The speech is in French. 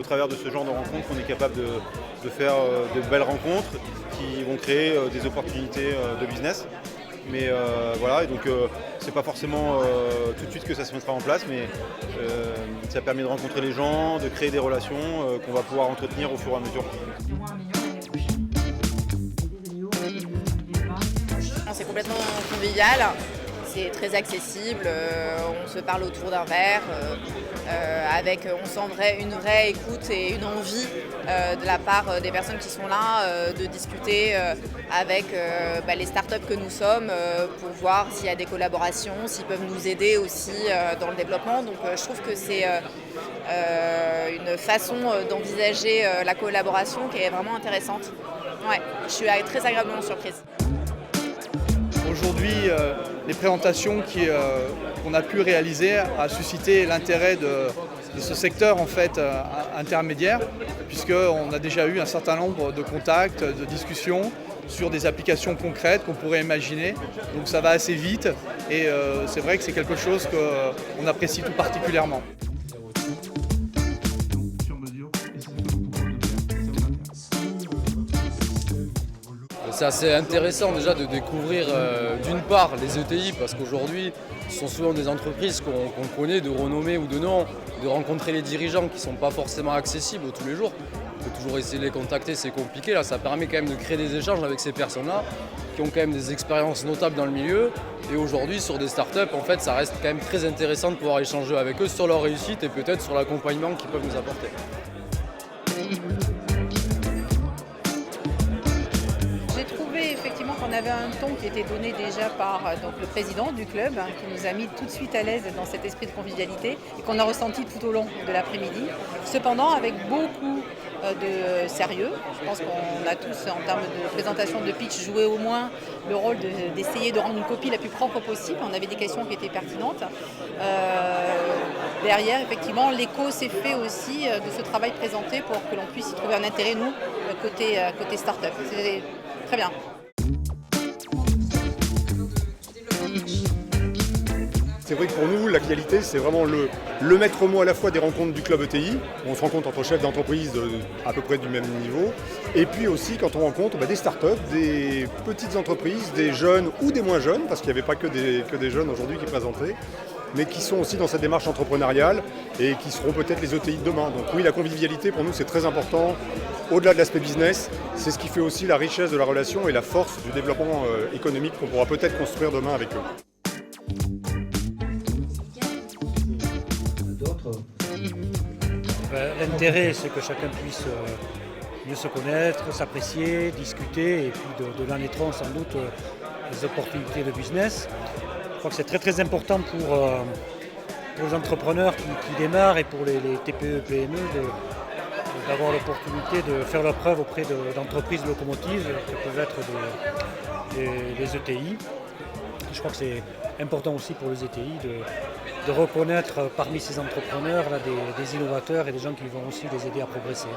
travers de ce genre de rencontres qu'on est capable de faire de belles rencontres qui vont créer des opportunités de business. Mais voilà, et donc c'est pas forcément tout de suite que ça se mettra en place, mais ça permet de rencontrer les gens, de créer des relations qu'on va pouvoir entretenir au fur et à mesure. C'est complètement convivial, c'est très accessible, on se parle autour d'un verre, on sent une vraie écoute et une envie de la part des personnes qui sont là de discuter avec les startups que nous sommes pour voir s'il y a des collaborations, s'ils peuvent nous aider aussi dans le développement. Donc je trouve que c'est une façon d'envisager la collaboration qui est vraiment intéressante. Ouais, je suis très agréablement surprise. Aujourd'hui, les présentations qu'on a pu réaliser a suscité l'intérêt de ce secteur en fait, intermédiaire, puisqu'on a déjà eu un certain nombre de contacts, de discussions sur des applications concrètes qu'on pourrait imaginer. Donc ça va assez vite et c'est vrai que c'est quelque chose qu'on apprécie tout particulièrement. C'est assez intéressant déjà de découvrir d'une part les ETI parce qu'aujourd'hui ce sont souvent des entreprises qu'on connaît de renommée ou de nom, de rencontrer les dirigeants qui ne sont pas forcément accessibles tous les jours. On peut toujours essayer de les contacter, c'est compliqué. Là, ça permet quand même de créer des échanges avec ces personnes-là qui ont quand même des expériences notables dans le milieu. Et aujourd'hui sur des startups, en fait, ça reste quand même très intéressant de pouvoir échanger avec eux sur leur réussite et peut-être sur l'accompagnement qu'ils peuvent nous apporter. Effectivement qu'on avait un ton qui était donné déjà par le président du club qui nous a mis tout de suite à l'aise dans cet esprit de convivialité et qu'on a ressenti tout au long de l'après-midi. Cependant avec beaucoup de sérieux. Je pense qu'on a tous en termes de présentation de pitch joué au moins le rôle d'essayer de rendre une copie la plus propre possible. On avait des questions qui étaient pertinentes. Derrière, effectivement, l'écho s'est fait aussi de ce travail présenté pour que l'on puisse y trouver un intérêt, nous, côté start-up. C'est très bien. C'est vrai que pour nous, la qualité, c'est vraiment le maître mot à la fois des rencontres du club ETI. On se rencontre entre chefs d'entreprise à peu près du même niveau. Et puis aussi quand on rencontre des startups, des petites entreprises, des jeunes ou des moins jeunes, parce qu'il n'y avait pas que des jeunes aujourd'hui qui présentaient, mais qui sont aussi dans cette démarche entrepreneuriale et qui seront peut-être les ETI de demain. Donc oui, la convivialité pour nous c'est très important. Au-delà de l'aspect business, c'est ce qui fait aussi la richesse de la relation et la force du développement économique qu'on pourra peut-être construire demain avec eux. L'intérêt, c'est que chacun puisse mieux se connaître, s'apprécier, discuter et puis de là naîtront sans doute des opportunités de business. Je crois que c'est très très important pour les entrepreneurs qui démarrent et pour les TPE, PME d'avoir l'opportunité de faire leur preuve auprès d'entreprises locomotives qui peuvent être des ETI. Je crois que c'est important aussi pour les ETI de reconnaître parmi ces entrepreneurs là, des innovateurs et des gens qui vont aussi les aider à progresser.